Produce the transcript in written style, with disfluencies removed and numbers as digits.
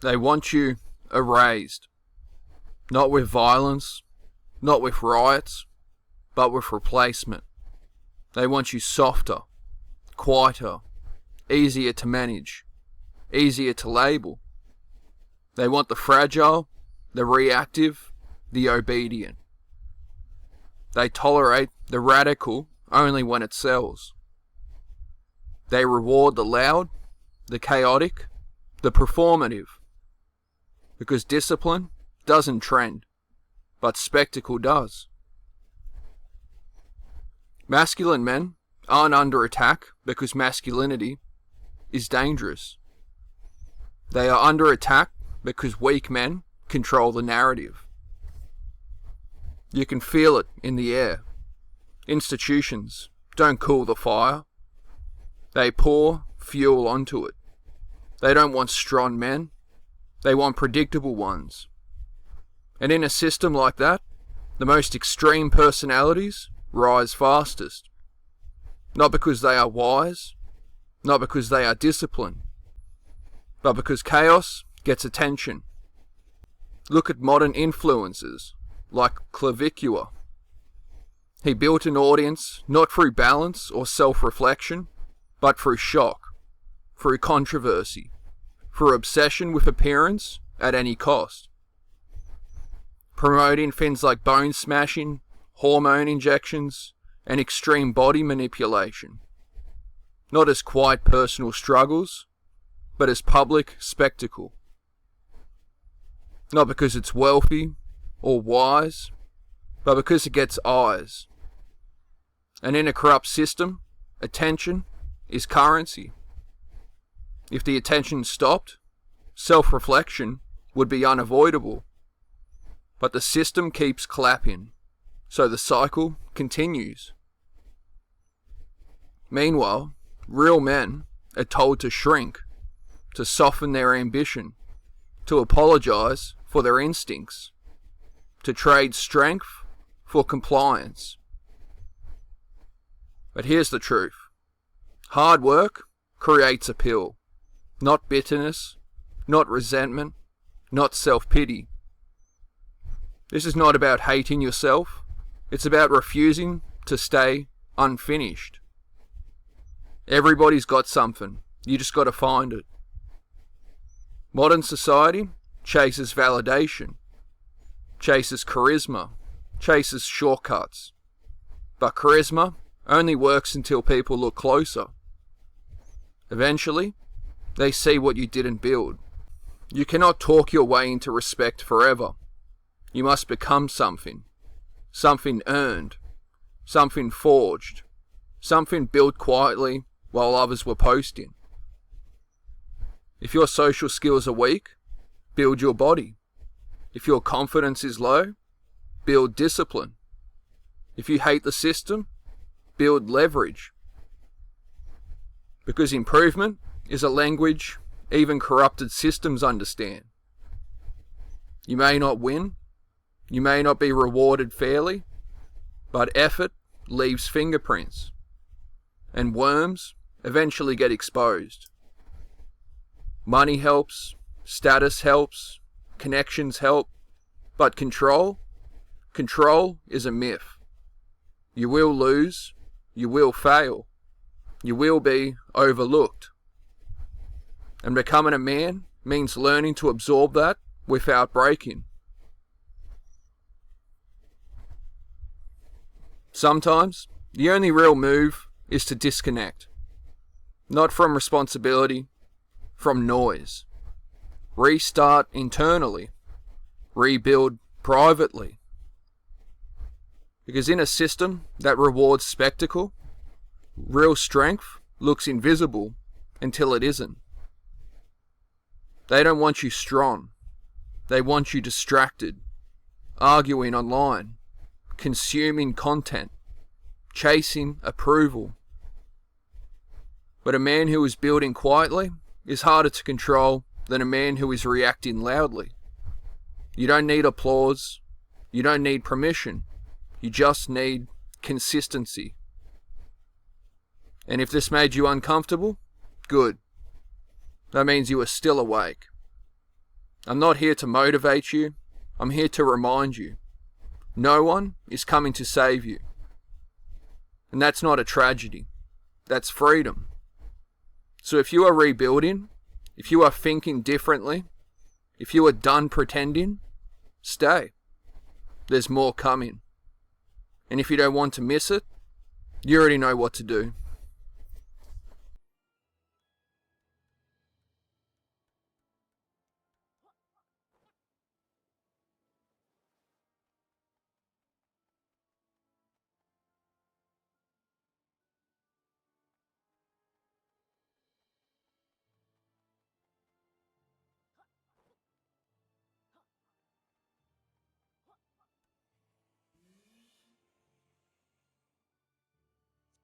They want you erased. Not with violence, not with riots, but with replacement. They want you softer, quieter, easier to manage, easier to label. They want the fragile, the reactive, the obedient. They tolerate the radical only when it sells. They reward the loud, the chaotic, the performative. Because discipline doesn't trend, but spectacle does. Masculine men aren't under attack because masculinity is dangerous. They are under attack because weak men control the narrative. You can feel it in the air. Institutions don't cool the fire. They pour fuel onto it. They don't want strong men. They want predictable ones. And in a system like that, the most extreme personalities rise fastest. Not because they are wise, not because they are disciplined, but because chaos gets attention. Look at modern influencers like Clavicula. He built an audience not through balance or self-reflection, but through shock, through controversy, through obsession with appearance at any cost. Promoting things like bone smashing, hormone injections, and extreme body manipulation. Not as quiet personal struggles, but as public spectacle. Not because it's wealthy or wise, but because it gets eyes. And in a corrupt system, attention is currency. If the attention stopped, self-reflection would be unavoidable. But the system keeps clapping, so the cycle continues. Meanwhile, real men are told to shrink, to soften their ambition, to apologize for their instincts, to trade strength for compliance. But here's the truth. Hard work creates appeal, not bitterness, not resentment, not self-pity. This is not about hating yourself. It's about refusing to stay unfinished. Everybody's got something. You just got to find it. Modern society chases validation, chases charisma, chases shortcuts. But charisma only works until people look closer. Eventually, they see what you didn't build. You cannot talk your way into respect forever. You must become something. Something earned. Something forged. Something built quietly while others were posting. If your social skills are weak, build your body. If your confidence is low, build discipline. If you hate the system, build leverage. Because improvement is a language even corrupted systems understand. You may not win, you may not be rewarded fairly, but effort leaves fingerprints, and worms eventually get exposed. Money helps, status helps, connections help, but control is a myth. You will lose, you will fail, you will be overlooked. And becoming a man means learning to absorb that without breaking. Sometimes, the only real move is to disconnect. Not from responsibility, from noise. Restart internally. Rebuild privately. Because in a system that rewards spectacle, real strength looks invisible until it isn't. They don't want you strong. They want you distracted, arguing online, consuming content, chasing approval. But a man who is building quietly is harder to control than a man who is reacting loudly. You don't need applause. You don't need permission. You just need consistency. And if this made you uncomfortable, good. That means you are still awake. I'm not here to motivate you. I'm here to remind you. No one is coming to save you. And that's not a tragedy. That's freedom. So if you are rebuilding, if you are thinking differently, if you are done pretending, stay. There's more coming. And if you don't want to miss it, you already know what to do.